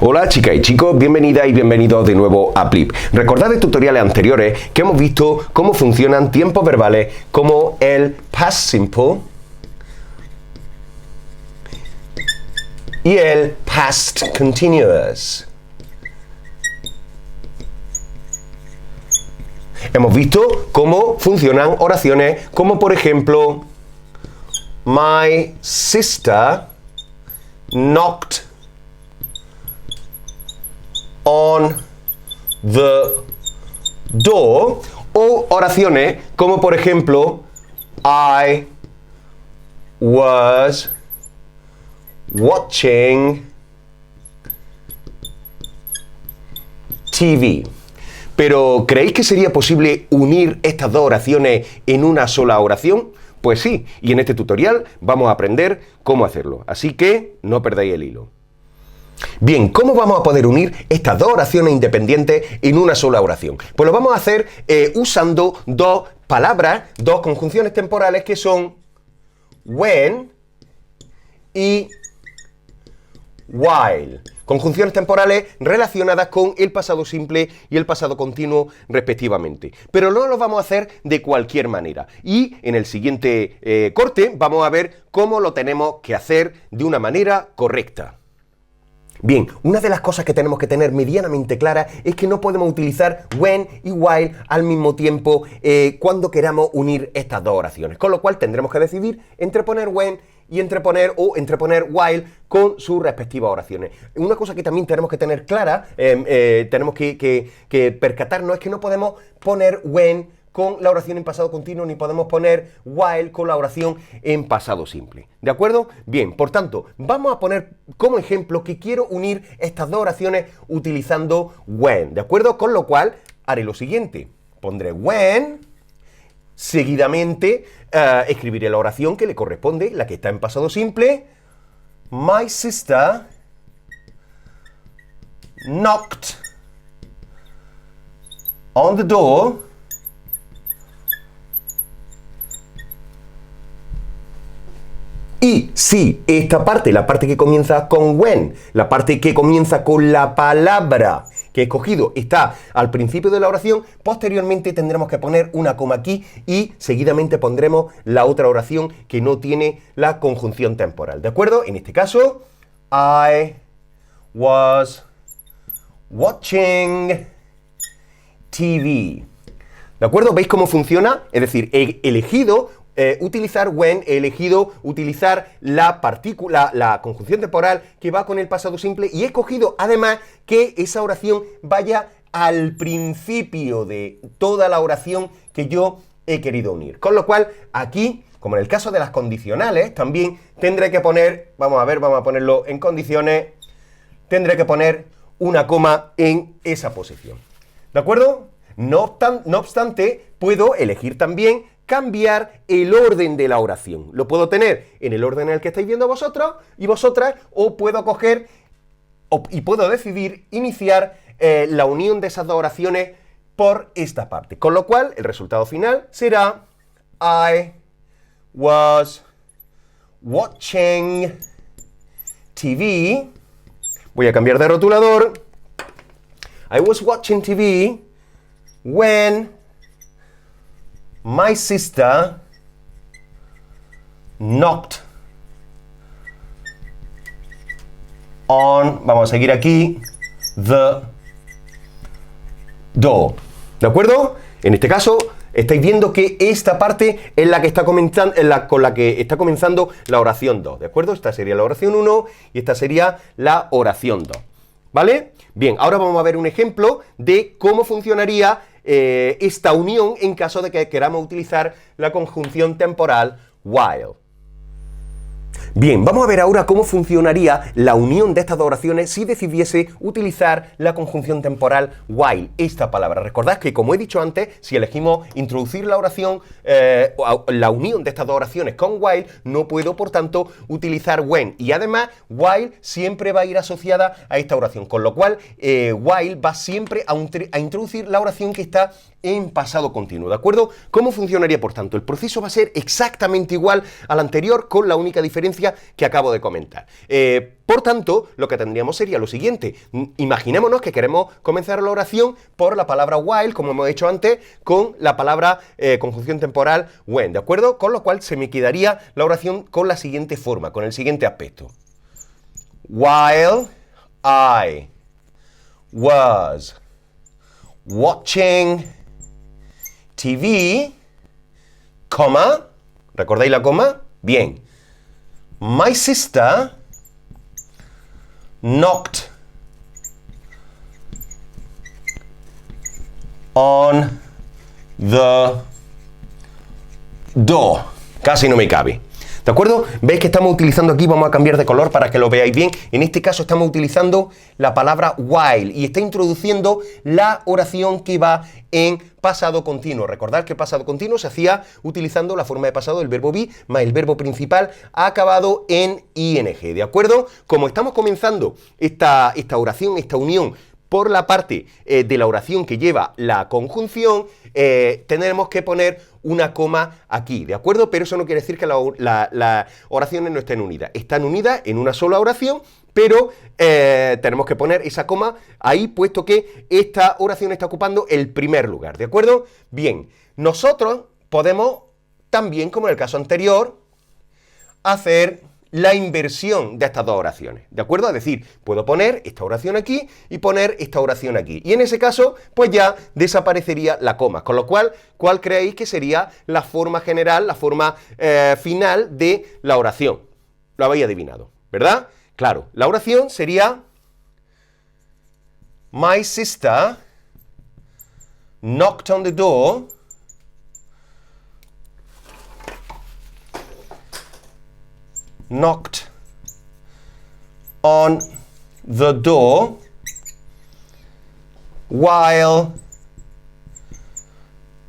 Hola chicas y chicos, bienvenidas y bienvenidos de nuevo a Plip. Recordad de tutoriales anteriores que hemos visto cómo funcionan tiempos verbales como el past simple y el past continuous. Hemos visto cómo funcionan oraciones como por ejemplo My sister knocked on the door, o oraciones como por ejemplo I was watching TV. Pero ¿creéis que sería posible unir estas dos oraciones en una sola oración? Pues sí, y en este tutorial vamos a aprender cómo hacerlo, así que no perdáis el hilo. Bien, ¿cómo vamos a poder unir estas dos oraciones independientes en una sola oración? Pues lo vamos a hacer usando dos palabras, dos conjunciones temporales que son when y while. Conjunciones temporales relacionadas con el pasado simple y el pasado continuo respectivamente. Pero no lo vamos a hacer de cualquier manera. Y en el siguiente corte vamos a ver cómo lo tenemos que hacer de una manera correcta. Bien, una de las cosas que tenemos que tener medianamente clara es que no podemos utilizar when y while al mismo tiempo cuando queramos unir estas dos oraciones. Con lo cual tendremos que decidir entre poner when y entre poner while con sus respectivas oraciones. Una cosa que también tenemos que tener clara, tenemos que percatarnos, es que no podemos poner when con la oración en pasado continuo, ni podemos poner while con la oración en pasado simple. ¿De acuerdo? Bien, por tanto, vamos a poner como ejemplo que quiero unir estas dos oraciones utilizando when. ¿De acuerdo? Con lo cual, haré lo siguiente. Pondré when, seguidamente escribiré la oración que le corresponde, la que está en pasado simple. My sister knocked on the door y sí, esta parte, la parte que comienza con when, la parte que comienza con la palabra que he escogido está al principio de la oración, posteriormente tendremos que poner una coma aquí y seguidamente pondremos la otra oración que no tiene la conjunción temporal. ¿De acuerdo? En este caso, I was watching TV. ¿De acuerdo? ¿Veis cómo funciona? Es decir, he elegido utilizar when, he elegido utilizar la partícula, la conjunción temporal que va con el pasado simple y he escogido además que esa oración vaya al principio de toda la oración que yo he querido unir. Con lo cual, aquí, como en el caso de las condicionales, también tendré que poner, vamos a ponerlo en condiciones, tendré que poner una coma en esa posición. ¿De acuerdo? No obstante, puedo elegir también cambiar el orden de la oración. Lo puedo tener en el orden en el que estáis viendo vosotros y vosotras, o puedo coger y puedo decidir iniciar la unión de esas dos oraciones por esta parte. Con lo cual, el resultado final será I was watching TV. Voy a cambiar de rotulador. I was watching TV when my sister knocked on, vamos a seguir aquí, the door. ¿De acuerdo? En este caso, estáis viendo que esta parte es la que está comenzando, con la que está comenzando la oración 2. ¿De acuerdo? Esta sería la oración 1 y esta sería la oración 2. ¿Vale? Bien, ahora vamos a ver un ejemplo de cómo funcionaría esta unión en caso de que queramos utilizar la conjunción temporal while. Bien, vamos a ver ahora cómo funcionaría la unión de estas dos oraciones si decidiese utilizar la conjunción temporal while, esta palabra. Recordad que, como he dicho antes, si elegimos introducir la oración, la unión de estas dos oraciones con while, no puedo, por tanto, utilizar when. Y además, while siempre va a ir asociada a esta oración, con lo cual, while va siempre a introducir la oración que está en pasado continuo, ¿de acuerdo? ¿Cómo funcionaría, por tanto? El proceso va a ser exactamente igual al anterior, con la única diferencia que acabo de comentar. Por tanto, lo que tendríamos sería lo siguiente. Imaginémonos que queremos comenzar la oración por la palabra while, como hemos hecho antes, con la palabra conjunción temporal when, ¿de acuerdo? Con lo cual se me quedaría la oración con la siguiente forma, con el siguiente aspecto. While I was watching TV, coma, ¿recordáis la coma? Bien. My sister knocked on the door. Casi no me cabe. ¿De acuerdo? ¿Veis que estamos utilizando aquí? Vamos a cambiar de color para que lo veáis bien. En este caso estamos utilizando la palabra while y está introduciendo la oración que va en pasado continuo. Recordad que pasado continuo se hacía utilizando la forma de pasado del verbo be más el verbo principal acabado en ing. ¿De acuerdo? Como estamos comenzando esta oración, esta unión, por la parte de la oración que lleva la conjunción, tendremos que poner una coma aquí, ¿de acuerdo? Pero eso no quiere decir que las oraciones no estén unidas. Están unidas en una sola oración, pero tenemos que poner esa coma ahí, puesto que esta oración está ocupando el primer lugar, ¿de acuerdo? Bien, nosotros podemos también, como en el caso anterior, hacer la inversión de estas dos oraciones, ¿de acuerdo? Es decir, puedo poner esta oración aquí y poner esta oración aquí. Y en ese caso, pues ya desaparecería la coma. Con lo cual, ¿cuál creéis que sería la forma general, la forma final de la oración? Lo habéis adivinado, ¿verdad? Claro, la oración sería My sister knocked on the door knocked on the door while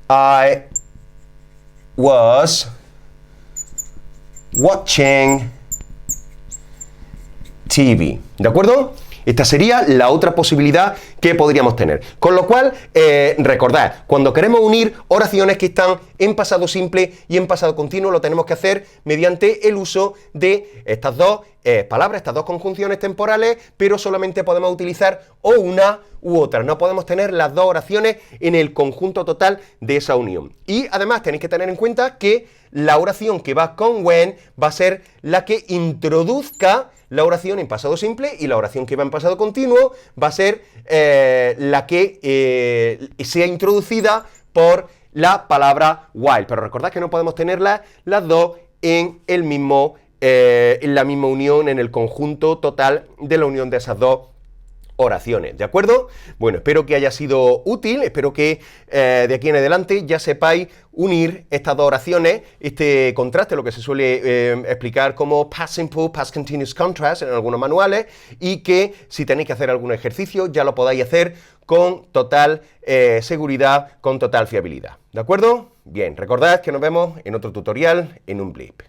I was watching TV. ¿De acuerdo? Esta sería la otra posibilidad que podríamos tener. Con lo cual, recordad, cuando queremos unir oraciones que están en pasado simple y en pasado continuo, lo tenemos que hacer mediante el uso de estas dos palabras, estas dos conjunciones temporales, pero solamente podemos utilizar o una u otra. No podemos tener las dos oraciones en el conjunto total de esa unión. Y además tenéis que tener en cuenta que la oración que va con when va a ser la que introduzca la oración en pasado simple, y la oración que va en pasado continuo va a ser la que sea introducida por la palabra while. Pero recordad que no podemos tenerlas las dos en la misma unión, en el conjunto total de la unión de esas dos oraciones, ¿de acuerdo? Bueno, espero que haya sido útil, espero que de aquí en adelante ya sepáis unir estas dos oraciones, este contraste, lo que se suele explicar como past simple, past continuous contrast en algunos manuales, y que si tenéis que hacer algún ejercicio ya lo podáis hacer con total seguridad, con total fiabilidad, ¿de acuerdo? Bien, recordad que nos vemos en otro tutorial en un blip.